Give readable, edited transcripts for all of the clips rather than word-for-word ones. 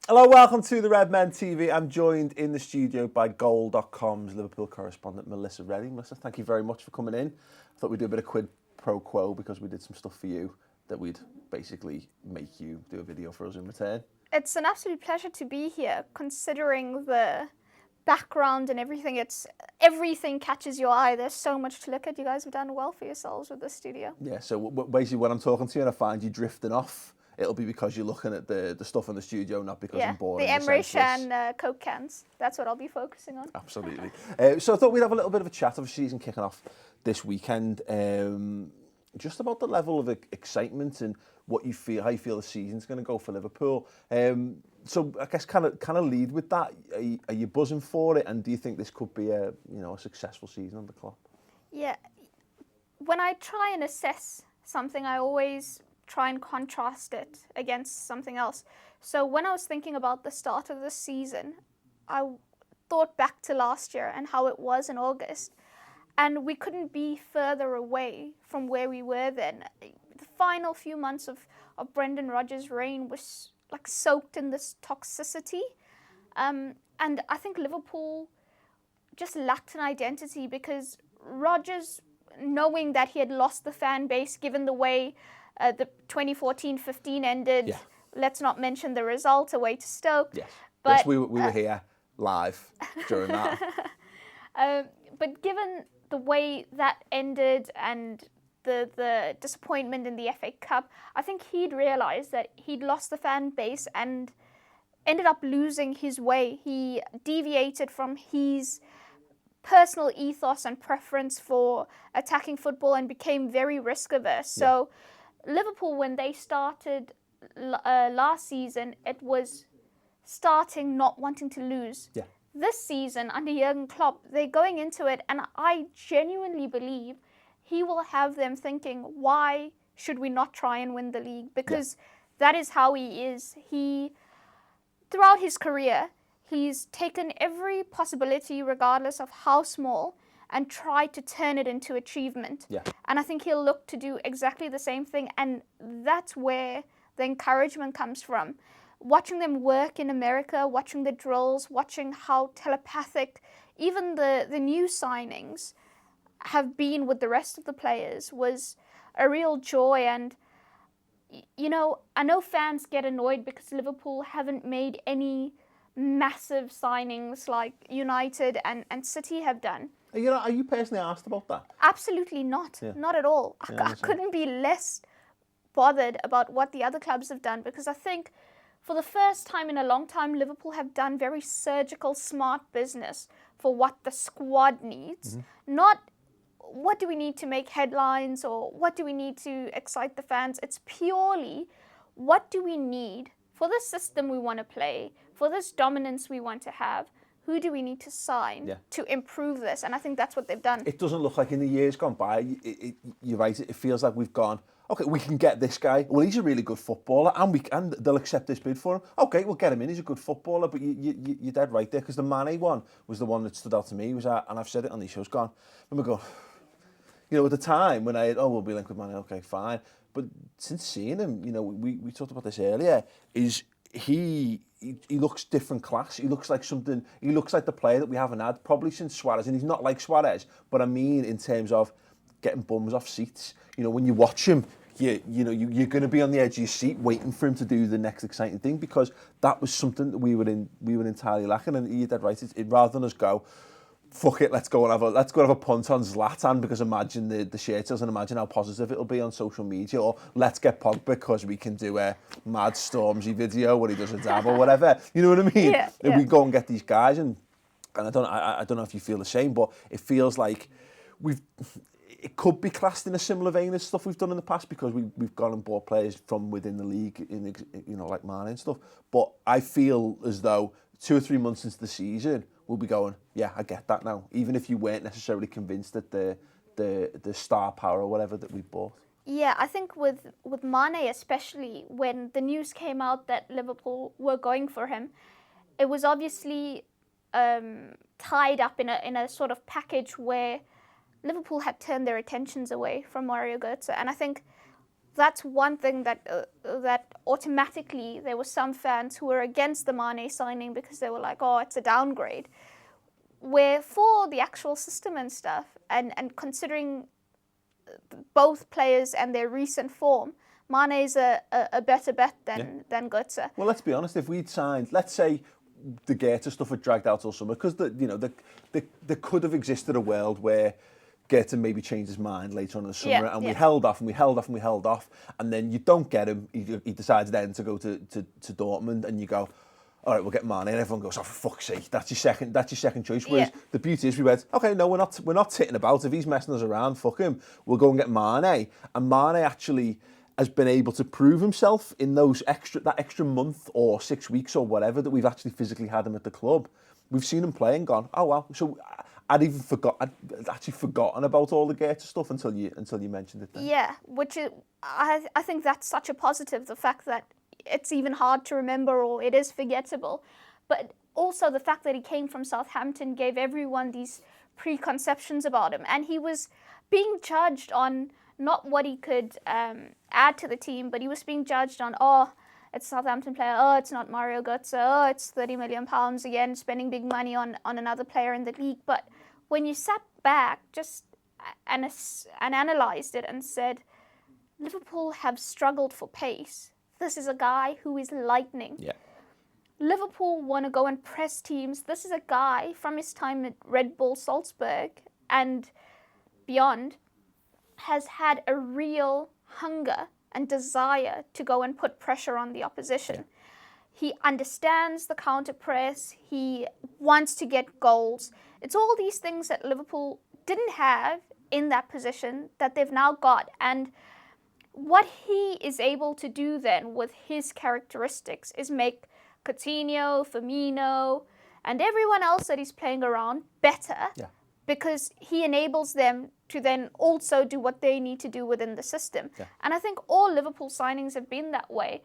Hello, welcome to the Redmen TV. I'm joined in the studio by Goal.com's Liverpool correspondent Melissa Reddy. Melissa, thank you very much for coming in. I thought we'd do a bit of quid pro quo because we did some stuff for you that we'd basically make you do a video for us in return. It's an absolute pleasure to be here, considering the background and everything. Everything catches your eye. There's so much to look at. You guys have done well for yourselves with the studio. Yeah, so basically when I'm talking to you and I find you drifting off, it'll be because you're looking at the stuff in the studio, not because I'm bored. The Emmerich and Coke cans. That's what I'll be focusing on. Absolutely. So I thought we'd have a little bit of a chat of the season kicking off this weekend. Just about the level of excitement and what you feel, how you feel the season's going to go for Liverpool. So I guess kind of lead with that. Are you buzzing for it? And do you think this could be a successful season under Klopp? Yeah. When I try and assess something, I always try and contrast it against something else. So when I was thinking about the start of the season, I thought back to last year and how it was in August. And we couldn't be further away from where we were then. The final few months of Brendan Rodgers' reign was like soaked in this toxicity. And I think Liverpool just lacked an identity because Rodgers, knowing that he had lost the fan base given the way the 2014-15 ended. Yeah. Let's not mention the result away to Stoke. Yes, but yes, we were here live during that. But given the way that ended and the disappointment in the FA Cup, I think he'd realised that he'd lost the fan base and ended up losing his way. He deviated from his personal ethos and preference for attacking football and became very risk-averse. So Liverpool, when they started last season, it was starting not wanting to lose. Yeah. This season, under Jurgen Klopp, they're going into it, and I genuinely believe he will have them thinking, why should we not try and win the league? Because that is how he is. Throughout his career, he's taken every possibility, regardless of how small, and tried to turn it into achievement. Yeah. And I think he'll look to do exactly the same thing, and that's where the encouragement comes from. Watching them work in America, watching the drills, watching how telepathic even the new signings have been with the rest of the players was a real joy. And, you know, I know fans get annoyed because Liverpool haven't made any massive signings like United and City have done. Are you personally asked about that? Absolutely not. Yeah. Not at all. I couldn't be less bothered about what the other clubs have done, because I think for the first time in a long time, Liverpool have done very surgical, smart business for what the squad needs. Mm-hmm. Not what do we need to make headlines or what do we need to excite the fans. It's purely what do we need for this system we want to play, for this dominance we want to have. Who do we need to sign to improve this? And I think that's what they've done. It doesn't look like in the years gone by, you're right, it feels like we've gone, okay, we can get this guy. Well, he's a really good footballer, and they'll accept this bid for him. Okay, we'll get him in. He's a good footballer, but you're dead right there, because the Mane one was the one that stood out to me. And I've said it on these shows, gone. And we go, at the time when we'll be linked with Mane, okay, fine. But since seeing him, we talked about this earlier, he looks different class. He looks like the player that we haven't had probably since Suarez. And he's not like Suarez, but I mean in terms of getting bums off seats. When you watch him, you're going to be on the edge of your seat waiting for him to do the next exciting thing, because that was something that we were entirely lacking. And you're dead right. Rather than us go, fuck it, let's go and have a punt on Zlatan, because imagine the shirt sales and imagine how positive it'll be on social media, or let's get Pogba because we can do a mad Stormzy video where he does a dab or whatever. You know what I mean? Yeah. We go and get these guys, and I don't know if you feel the same, but it feels like it could be classed in a similar vein as stuff we've done in the past, because we've gone and bought players from within the league, like Mane and stuff. But I feel as though 2 or 3 months into the season, we'll be going, yeah, I get that now, even if you weren't necessarily convinced that the star power or whatever that we bought. Yeah, I think with Mane especially, when the news came out that Liverpool were going for him, it was obviously tied up in a sort of package where Liverpool had turned their attentions away from Mario Götze. And I think that's one thing that automatically there were some fans who were against the Mane signing because they were like, oh, it's a downgrade. Where for the actual system and stuff, and considering both players and their recent form, Mane's a better bet than Götze. Well, let's be honest. If we'd signed, let's say, the Goethe stuff had dragged out till summer, because there could have existed a world where Goethe maybe changed his mind later on in the summer, and we held off and we held off and we held off, and then you don't get him. He decides then to go to Dortmund, and you go, all right, we'll get Mane, and everyone goes, oh, for fuck's sake, that's your second choice. Whereas the beauty is we went, okay, no, we're not sitting about. If he's messing us around, fuck him. We'll go and get Mane. And Mane actually has been able to prove himself in that extra month or 6 weeks or whatever that we've actually physically had him at the club. We've seen him play and gone, oh well. So I'd actually forgotten about all the Goethe stuff until you mentioned it then. Yeah, which is, I think that's such a positive, the fact that it's even hard to remember or it is forgettable. But also the fact that he came from Southampton gave everyone these preconceptions about him. And he was being judged on not what he could add to the team, but he was being judged on, oh, it's a Southampton player, oh, it's not Mario Götze, oh, it's £30 million again, spending big money on another player in the league. But when you sat back and analysed it and said, Liverpool have struggled for pace. This is a guy who is lightning. Yeah. Liverpool want to go and press teams. This is a guy from his time at Red Bull Salzburg and beyond has had a real hunger and desire to go and put pressure on the opposition. Yeah. He understands the counter press. He wants to get goals. It's all these things that Liverpool didn't have in that position that they've now got. And what he is able to do then with his characteristics is make Coutinho, Firmino, and everyone else that he's playing around better, because he enables them to then also do what they need to do within the system. Yeah. And I think all Liverpool signings have been that way.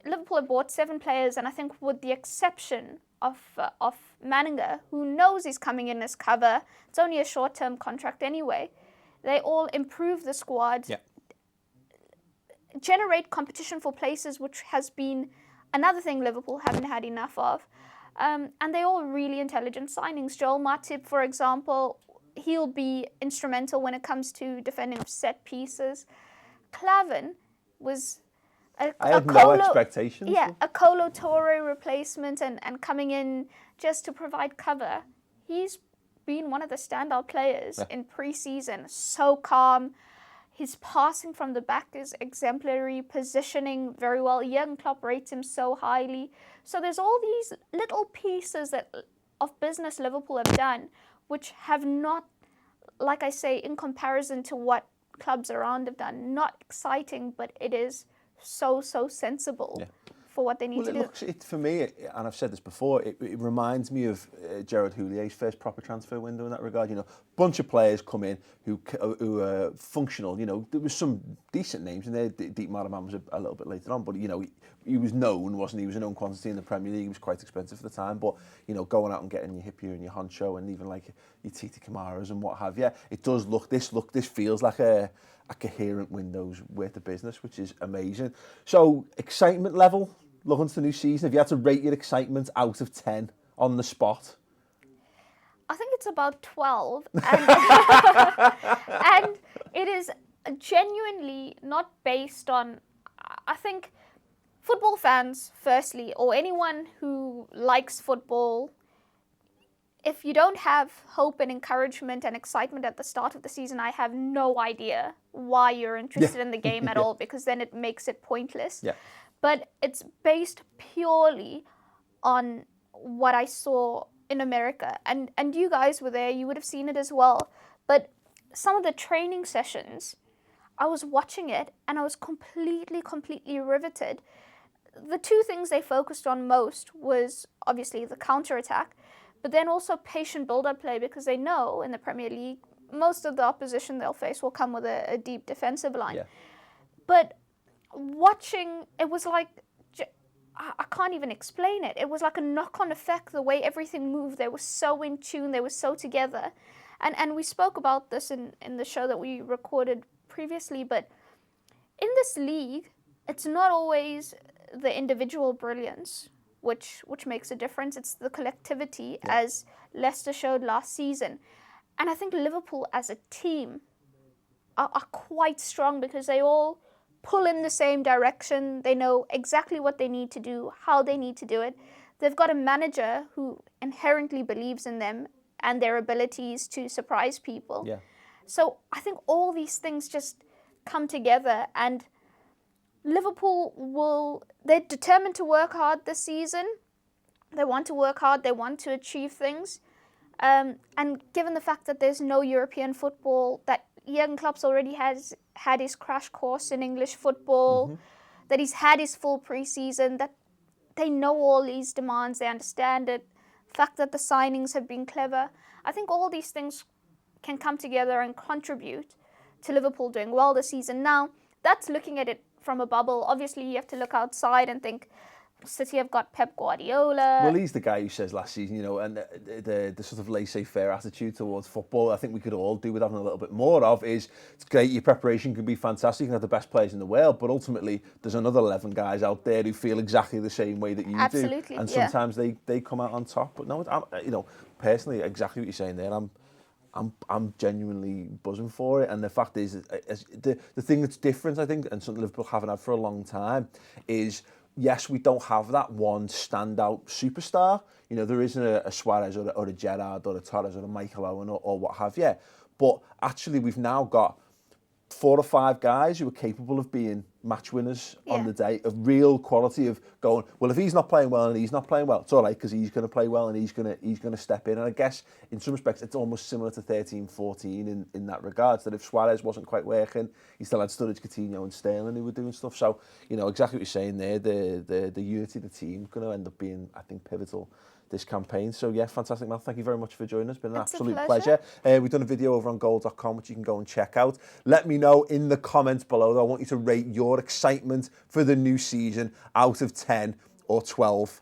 Liverpool have bought 7 players, and I think with the exception of Manninger, who knows he's coming in as cover, it's only a short-term contract anyway, they all improve the squad, generate competition for places, which has been another thing Liverpool haven't had enough of. And they're all really intelligent signings. Joel Matip, for example, he'll be instrumental when it comes to defending of set pieces. Klavan was I had no expectations. Yeah, a Colo Torre replacement and coming in just to provide cover. He's been one of the standout players in pre-season. So calm. His passing from the back is exemplary, positioning very well. Jurgen Klopp rates him so highly. So there's all these little pieces of business Liverpool have done, which have not, like I say, in comparison to what clubs around have done, not exciting, but it is so sensible for what they need to do. For me, and I've said this before, it reminds me of Gerard Houlier's first proper transfer window in that regard. You know, bunch of players come in who are functional. You know, there was some decent names in there. Deep Maraman was a little bit later on, but you know, he was known, wasn't he? He was a known quantity in the Premier League. He was quite expensive for the time, but you know, going out and getting your Hippier and your Honcho and even like your Titi Kamaras and what have you, it does look. This feels like a coherent window's worth of business, which is amazing. So, excitement level, looking to the new season, if you had to rate your excitement out of 10 on the spot? I think it's about 12. And, and it is genuinely not based on, I think, football fans, firstly, or anyone who likes football, if you don't have hope and encouragement and excitement at the start of the season, I have no idea why you're interested in the game at all, because then it makes it pointless. Yeah. But it's based purely on what I saw in America. And you guys were there, you would have seen it as well. But some of the training sessions, I was watching it and I was completely riveted. The two things they focused on most was obviously the counter-attack, but then also patient build-up play, because they know in the Premier League, most of the opposition they'll face will come with a deep defensive line. Yeah. But watching, it was like, I can't even explain it. It was like a knock-on effect, the way everything moved. They were so in tune, they were so together. And we spoke about this in the show that we recorded previously, but in this league, it's not always the individual brilliance which makes a difference. It's the collectivity, as Leicester showed last season. And I think Liverpool as a team are quite strong because they all pull in the same direction. They know exactly what they need to do, how they need to do it. They've got a manager who inherently believes in them and their abilities to surprise people. Yeah. So I think all these things just come together, and Liverpool they're determined to work hard this season. They want to work hard. They want to achieve things. And given the fact that there's no European football, that Jurgen Klopp's already has had his crash course in English football, that he's had his full pre-season, that they know all these demands, they understand it, the fact that the signings have been clever, I think all these things can come together and contribute to Liverpool doing well this season. Now, that's looking at it from a bubble. Obviously, you have to look outside and think, City have got Pep Guardiola. Well, he's the guy who says last season, you know, and the sort of laissez-faire attitude towards football, I think we could all do with having a little bit more of, is it's great, your preparation can be fantastic, you can have the best players in the world, but ultimately there's another 11 guys out there who feel exactly the same way that you Absolutely, do. And sometimes they come out on top. But no, you know, personally, exactly what you're saying there, I'm genuinely buzzing for it. And the fact is, the thing that's different, I think, and something Liverpool haven't had for a long time, is yes, we don't have that one standout superstar. You know, there isn't a Suarez or a Gerrard or a Torres or a Michael Owen or what have you. But actually, we've now got 4 or 5 guys who are capable of being match winners on the day, of real quality, of going, well, if he's not playing well and he's not playing well, it's all right, because he's going to play well and he's going to step in. And I guess in some respects it's almost similar to 13-14 in that regards, that if Suarez wasn't quite working, he still had Sturridge, Coutinho and Sterling who were doing stuff. So, you know, exactly what you're saying there, the unity of the team going to end up being, I think, pivotal this campaign. So yeah, fantastic, Matt. Thank you very much for joining us. It's been an absolute pleasure. We've done a video over on goal.com, which you can go and check out. Let me know in the comments below, though. I want you to rate your excitement for the new season out of 10 or 12,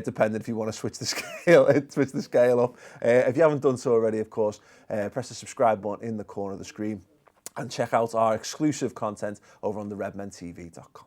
depending if you want to switch the scale up. If you haven't done so already, of course, press the subscribe button in the corner of the screen and check out our exclusive content over on the redmentv.com.